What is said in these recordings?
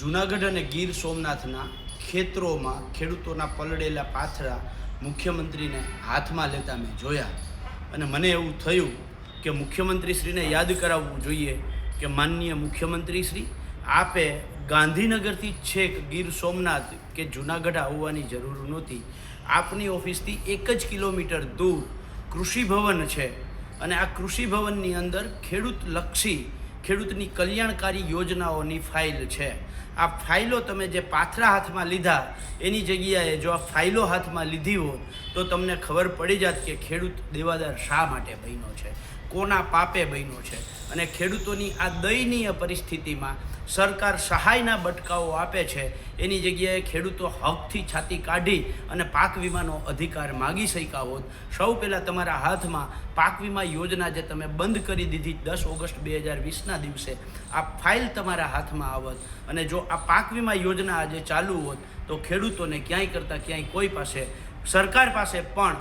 જૂનાગઢ અને ગીર સોમનાથના ખેતરોમાં ખેડૂતોના પલળેલા પાથરા મુખ્યમંત્રીને હાથમાં લેતા મેં જોયા અને મને એવું થયું કે મુખ્યમંત્રીશ્રીને યાદ કરાવવું જોઈએ કે માનનીય મુખ્યમંત્રીશ્રી, આપે ગાંધીનગરથી છેક ગીર સોમનાથ કે જૂનાગઢ આવવાની જરૂર નહોતી. આપની ઓફિસથી 1 જ કિલોમીટર દૂર કૃષિ ભવન છે અને આ કૃષિ ભવનની અંદર ખેડૂતલક્ષી, ખેડૂતની કલ્યાણકારી યોજનાઓની ફાઇલ છે. આ ફાઇલો તમે જે પાથરા હાથમાં લીધા એની જગ્યાએ જો આ ફાઇલો હાથમાં લીધી હોત તો તમને ખબર પડી જાત કે ખેડૂત દેવાદાર શા માટે બન્યો છે, કોના પાપે બન્યો છે. અને ખેડૂતોની આ દયનીય પરિસ્થિતિમાં સરકાર સહાયના બટકાઓ આપે છે, એની જગ્યાએ ખેડૂતો હકથી છાતી કાઢી અને પાક વીમાનો અધિકાર માગી શક્યા હોત. સૌ પહેલાં તમારા હાથમાં પાક વીમા યોજના જે તમે બંધ કરી દીધી 10 ઓગસ્ટ 2020ના દિવસે, આ ફાઇલ તમારા હાથમાં આવત અને જો આ પાક વીમા યોજના આજે ચાલુ હોત તો ખેડૂતોને ક્યાંય કરતાં ક્યાંય કોઈ પાસે, સરકાર પાસે પણ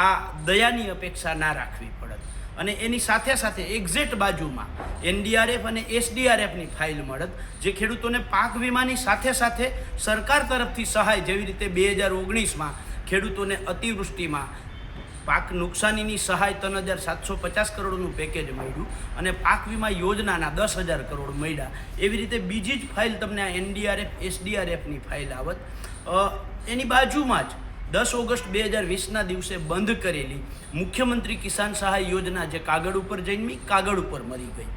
આ દયાની અપેક્ષા ના રાખવી પડત. અને એની સાથે સાથે એક્ઝેક્ટ બાજુમાં NDRF અને SDRFની ફાઇલ મળત, જે ખેડૂતોને પાક વીમાની સાથે સાથે સરકાર તરફથી સહાય, જેવી રીતે 2019માં ખેડૂતોને અતિવૃષ્ટિમાં પાક નુકસાનીની સહાય 3,750 કરોડનું પેકેજ મળ્યું અને પાક વીમા યોજનાના 10,000 કરોડ મળ્યા. એવી રીતે બીજી જ ફાઇલ તમને આ NDRF SDRFની ફાઇલ આવત. એની બાજુમાં જ 10 ઓગસ્ટ 2020ના દિવસે બંધ કરેલી મુખ્યમંત્રી કિસાન સહાય યોજના, જે કાગળ ઉપર જન્મી કાગળ ઉપર મરી ગઈ.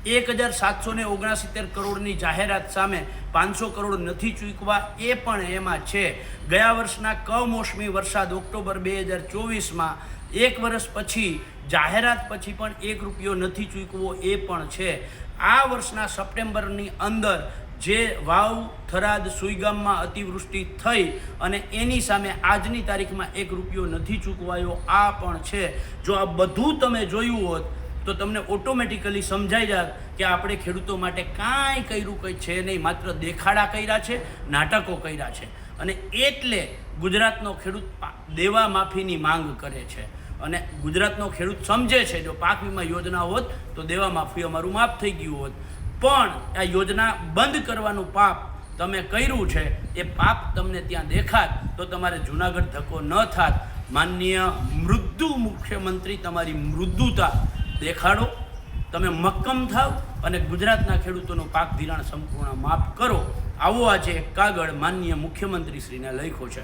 1,769 કરોડની જાહેરાત સામે 500 કરોડ નથી ચૂકવા, એ પણ એમાં છે. ગયા વર્ષના કમોસમી વરસાદ ઓક્ટોબર 2024માં 1 વર્ષ પછી જાહેરાત પછી પણ 1 રૂપિયો નથી ચૂકવો, એ પણ છે. આ વર્ષના સપ્ટેમ્બરની અંદર જે વાવ, થરાદ, સુઈગામમાં અતિવૃષ્ટિ થઈ અને એની સામે આજની તારીખમાં 1 રૂપિયો નથી ચૂકવાયો, આ પણ છે. જો આ બધું તમે જોયું હોત તો તમને ઓટોમેટિકલી સમજાઈ જાય કે આપણે ખેડૂતો માટે કાંઈ કર્યું કંઈ છે નહીં, માત્ર દેખાડા કર્યા છે, નાટકો કર્યા છે. અને એટલે ગુજરાતનો ખેડૂત દેવા માફીની માંગ કરે છે અને ગુજરાતનો ખેડૂત સમજે છે જો પાક વીમા યોજના હોત તો દેવા માફી અમારું માફ થઈ ગયું હોત. પણ આ યોજના બંધ કરવાનું પાપ તમે કર્યું છે, એ પાપ તમને ત્યાં દેખાત તો તમારે જૂનાગઢ ધક્કો ન થાત. માનનીય મૃદુ મુખ્યમંત્રી, તમારી મૃદુતા દેખાડો, તમે મક્કમ થાવ અને ગુજરાતના ખેડૂતોનું પાક ધિરાણ સંપૂર્ણ માફ કરો. આવો આજે એક કાગળ માનનીય મુખ્યમંત્રીશ્રીને લખ્યો છે.